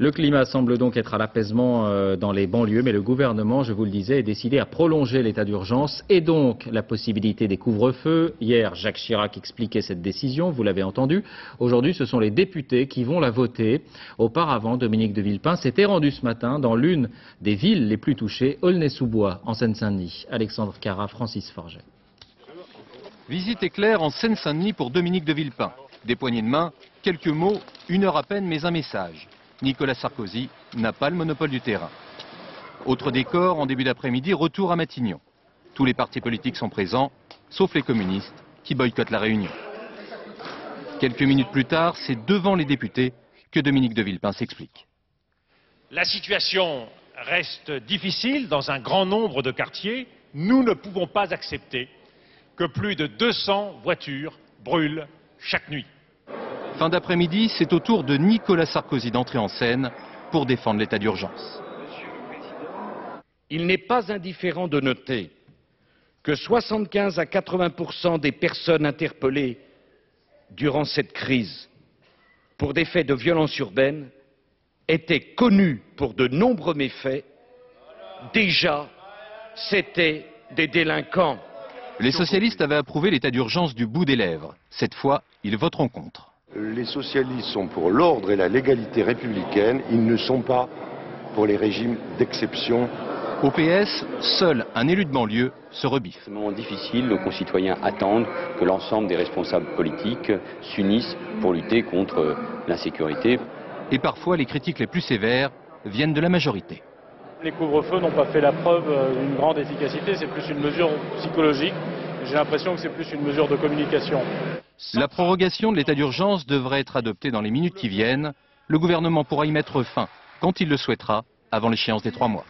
Le climat semble donc être à l'apaisement dans les banlieues, mais le gouvernement, je vous le disais, est décidé à prolonger l'état d'urgence et donc la possibilité des couvre-feux. Hier, Jacques Chirac expliquait cette décision, vous l'avez entendu. Aujourd'hui, ce sont les députés qui vont la voter. Auparavant, Dominique de Villepin s'était rendu ce matin dans l'une des villes les plus touchées, Aulnay-sous-Bois, en Seine-Saint-Denis. Alexandre Carra, Francis Forget. Visite éclair en Seine-Saint-Denis pour Dominique de Villepin. Des poignées de main, quelques mots, 1 heure à peine, mais un message. Nicolas Sarkozy n'a pas le monopole du terrain. Autre décor, en début d'après-midi, retour à Matignon. Tous les partis politiques sont présents, sauf les communistes, qui boycottent la réunion. Quelques minutes plus tard, c'est devant les députés que Dominique de Villepin s'explique. La situation reste difficile dans un grand nombre de quartiers. Nous ne pouvons pas accepter que plus de 200 voitures brûlent chaque nuit. Fin d'après-midi, c'est au tour de Nicolas Sarkozy d'entrer en scène pour défendre l'état d'urgence. Il n'est pas indifférent de noter que 75 à 80% des personnes interpellées durant cette crise pour des faits de violence urbaine étaient connues pour de nombreux méfaits. Déjà, c'étaient des délinquants. Les socialistes avaient approuvé l'état d'urgence du bout des lèvres. Cette fois, ils voteront contre. Les socialistes sont pour l'ordre et la légalité républicaine, ils ne sont pas pour les régimes d'exception. Au PS, seul un élu de banlieue se rebiffe. C'est un moment difficile, nos concitoyens attendent que l'ensemble des responsables politiques s'unissent pour lutter contre l'insécurité. Et parfois, les critiques les plus sévères viennent de la majorité. Les couvre-feux n'ont pas fait la preuve d'une grande efficacité, c'est plus une mesure psychologique. J'ai l'impression que c'est plus une mesure de communication. La prorogation de l'état d'urgence devrait être adoptée dans les minutes qui viennent. Le gouvernement pourra y mettre fin quand il le souhaitera, avant l'échéance des 3 mois.